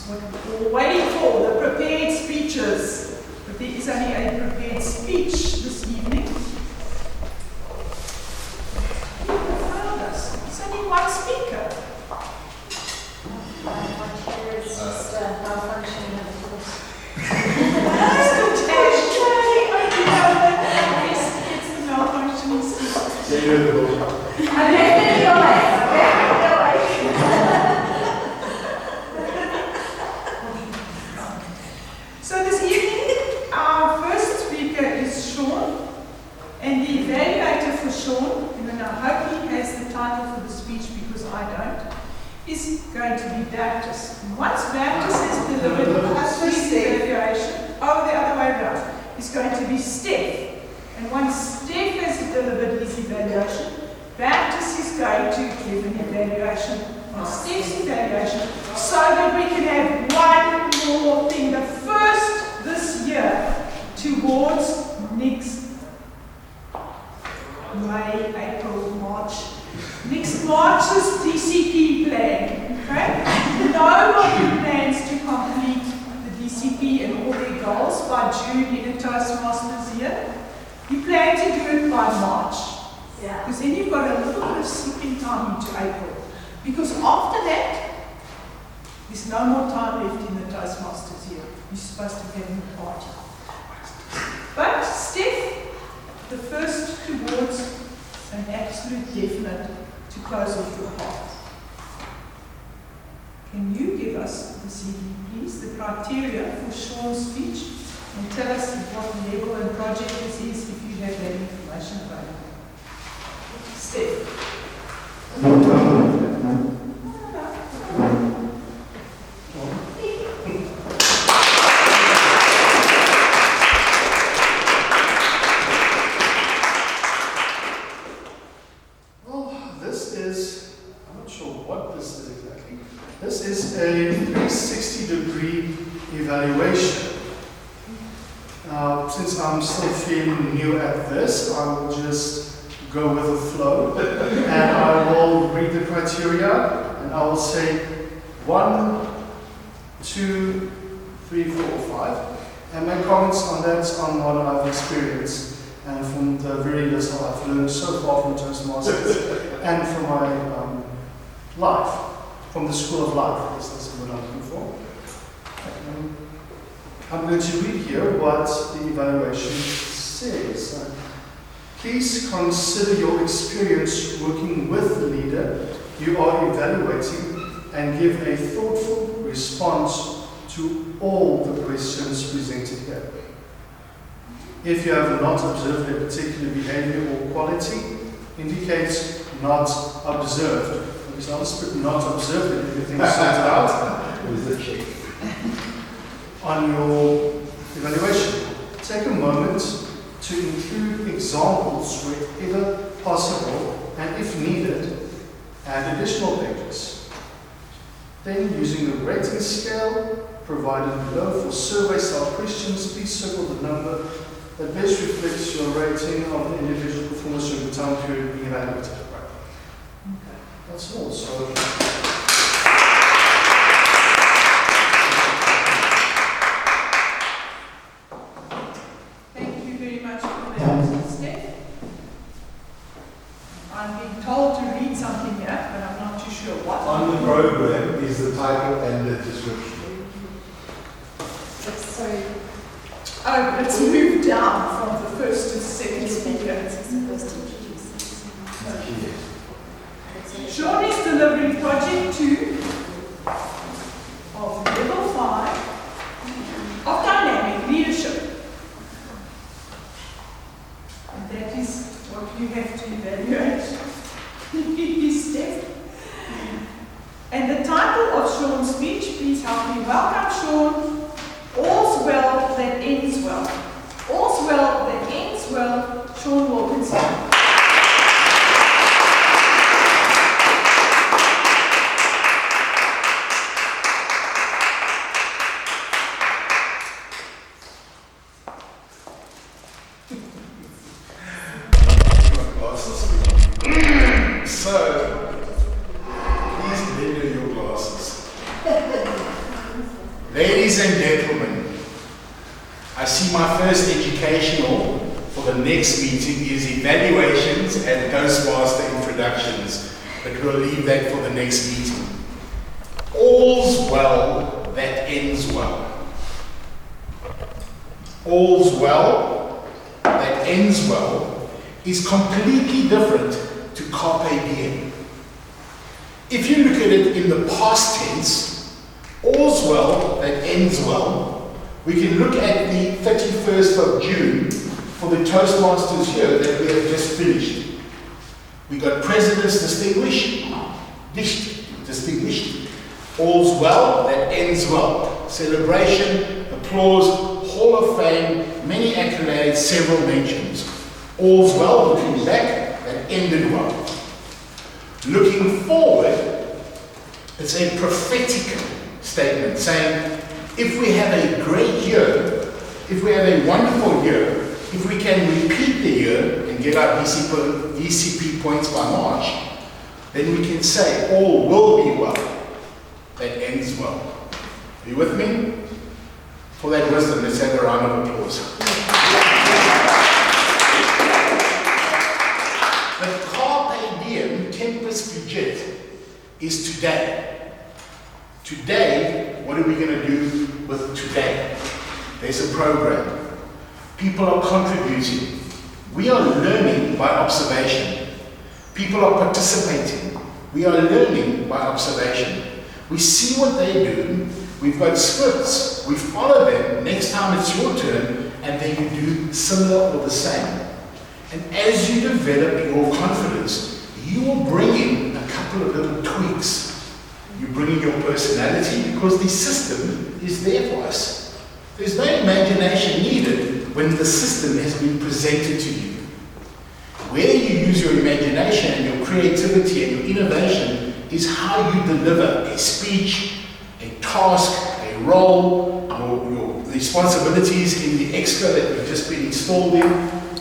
what we're waiting for, the prepared speeches. But there is only a prepared speech this evening. There's only one speaker. It's just malfunctioning, of course. It's the malfunctioning speaker. So this evening, our first speaker is Shaun, and the evaluator for Shaun, and I hope he has the title for the speech because I don't, is going to be Baptist. And once Baptist has delivered his evaluation, the other way around, is going to be Steph. And once Steph has delivered his evaluation, Baptist is going to give an evaluation on Steph's evaluation so that we can have one more thing, the first this year towards next May, April, March. Next March's DCP plan. Okay? Nobody plans to complete the DCP and all their goals by June in a Toastmasters year. You plan to do it by March. Yeah. Because then you've got a little bit of sleeping time into April. Because after that, there's no more time left in the Toastmasters year. You're supposed to have a party. But Steph, the first towards an absolute definite to close off your heart. Can you give us this evening, please, the criteria for Shaun's speech and tell us what level and project this is if you have that information available? Steph. This is a 360-degree evaluation. Since I'm still feeling new at this, I will just go with the flow, and I will read the criteria, and I will say 1, 2, 3, 4, 5, and make comments on that, on what I've experienced, and from the very little I've learned so far from Toastmasters, and from my life. From the School of Life, is what I'm looking for. I'm going to read here what the evaluation says. Please consider your experience working with the leader you are evaluating and give a thoughtful response to all the questions presented here. If you have not observed a particular behavior or quality, indicate not observed. Because I'll just put not observed and everything sorted out on your evaluation. Take a moment to include examples wherever possible, and if needed, add additional pages. Then, using the rating scale provided below for survey-style questions, please circle the number that best reflects your rating of the individual performance during the time period being evaluated. That's all. So, thank you very much for that, Steph. I'm being told to read something here, but I'm not too sure what. On the program is the title and the description. Sorry. Oh, but it's moved down from the first to the second speaker. Shaun is delivering Project 2 of Level 5 of Dynamic Leadership. And that is what you have to evaluate. Steph. And the title of Shaun's speech, please help me welcome Shaun. All's well that ends well. All's well that ends well, Shaun Wilkinson. Ladies and gentlemen, I see my first educational for the next meeting is evaluations and Toastmaster introductions, but we'll leave that for the next meeting. All's well that ends well. All's well that ends well is completely different to carpe diem. If you look at it in the past tense, all's well that ends well, we can look at the 31st of June for the Toastmasters year that we have just finished. We got President's Distinguished, all's well that ends well. Celebration, applause, Hall of Fame, many accolades, several mentions. All's well, looking back, that ended well. Looking forward, it's a prophetic statement saying, if we have a great year, if we have a wonderful year, if we can repeat the year and get our ECP points by March, then we can say all will be well that ends well. Are you with me? For that wisdom, let's have a round of applause. The carpe diem, tempus fugit, is today. Today, what are we going to do with today? There's a program. People are contributing. We are learning by observation. People are participating. We are learning by observation. We see what they do. We've got scripts. We follow them. Next time it's your turn, and then you do similar or the same. And as you develop your confidence, you will bring in a couple of little tweaks. You bring in your personality because the system is there for us. There's no imagination needed when the system has been presented to you. Where you use your imagination and your creativity and your innovation is how you deliver a speech, a task, a role, your responsibilities in the exco that you've just been installed in.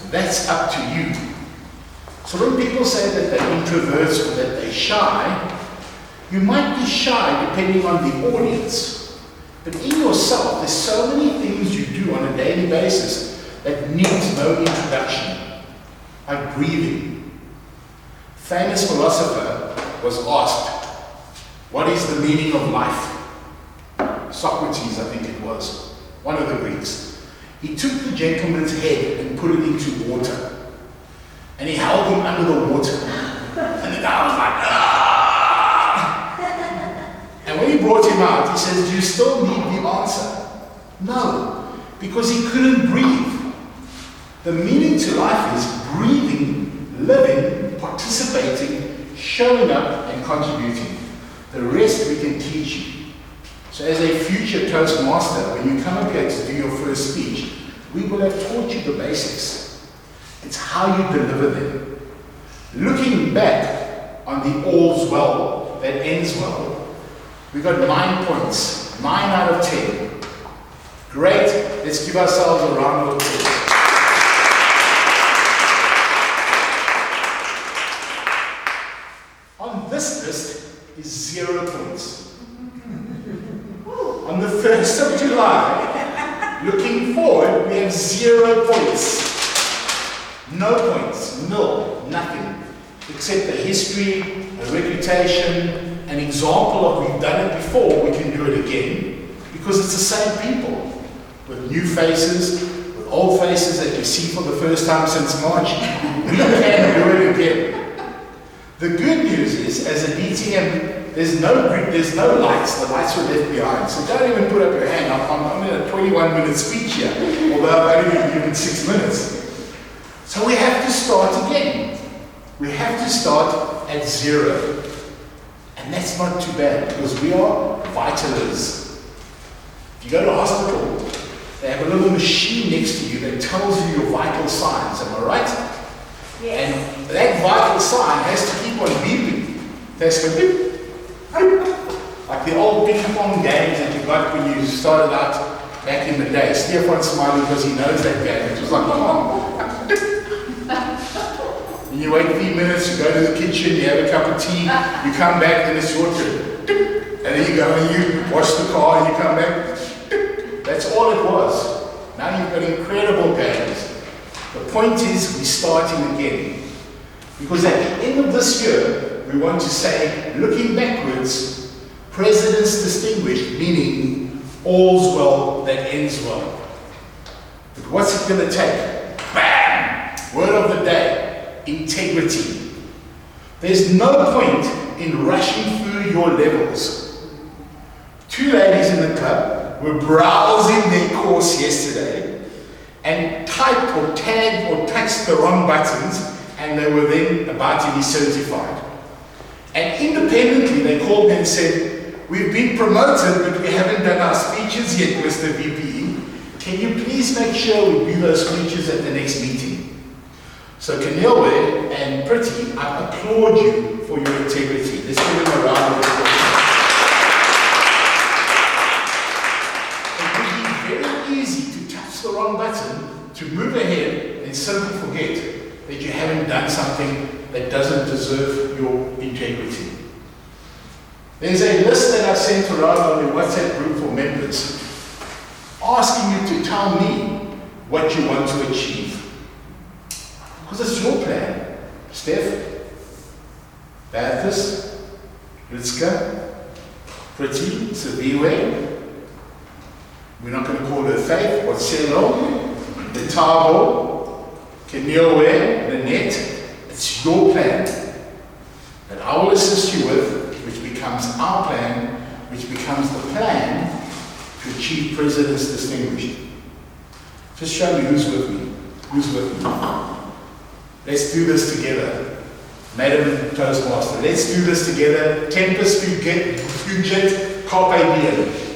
That's up to you. So when people say that they're introverts or that they're shy, you might be shy depending on the audience. But in yourself, there's so many things you do on a daily basis that needs no introduction. Like breathing. Famous philosopher was asked, what is the meaning of life? Socrates, I think it was, one of the Greeks. He took the gentleman's head and put it into water. And he held him under the water. And the guy was like, ah! And when he brought him out, he says, do you still need the answer? No, because he couldn't breathe. The meaning to life is breathing, living, participating, showing up and contributing. The rest we can teach you. So as a future Toastmaster, when you come up here to do your first speech, we will have taught you the basics. It's how you deliver them. Looking back on the all's well that ends well, we got 9 points, 9 out of 10. Great, let's give ourselves a round of applause. On this list is 0 points. On the 1st of July, looking forward, we have 0 points. No points, nil, nothing. Except a history, a reputation, an example of we've done it before, we can do it again. Because it's the same people. With new faces, with old faces that you see for the first time since March, we can do it again. The good news is, as a DTM, there's no lights. The lights were left behind. So don't even put up your hand. I'm in a 21-minute speech here, although I've only been given 6 minutes. So we have to start again. We have to start at 0. And that's not too bad, because we are vitalists. If you go to a hospital, they have a little machine next to you that tells you your vital signs. Am I right? Yes. And that vital sign has to keep on beeping. It has to beep. Like the old ping pong games that you got when you started out back in the day. Stefan's smiling because he knows that game. It was like, and you wait 3 minutes, you go to the kitchen, you have a cup of tea, you come back, then it's your turn. And then you go and you wash the car and you come back. That's all it was. Now you've got incredible games. The point is, we're starting again. Because at the end of this year, we want to say, looking backwards, Presidents Distinguished, meaning all's well that ends well. But what's it going to take? Bam! Word of the day, integrity. There's no point in rushing through your levels. 2 ladies in the club were browsing their course yesterday and typed or tagged or touched the wrong buttons, and they were then about to be certified. And independently they called me and said, we've been promoted but we haven't done our speeches yet, Mr. VP. Can you please make sure we do those speeches at the next meeting? So Keneilwe and Pretty, I applaud you for your integrity. Let's give them a round of applause. It would be very easy to touch the wrong button, to move ahead and simply forget that you haven't done something that doesn't deserve your integrity. There's a list that I sent around on the WhatsApp group for members, asking you to tell me what you want to achieve. Because it's your plan. Steph, Bathurst, Ritska, Pretty, Saviwe, we're not going to call her Faith, or Celo, the Tabo, Keneilwe, Lynette. It's your plan that I will assist you with, which becomes our plan, which becomes the plan to achieve President's Distinguished. Just show me who's with me. Who's with me? Let's do this together. Madam Toastmaster, let's do this together. Tempus fugit, carpe diem.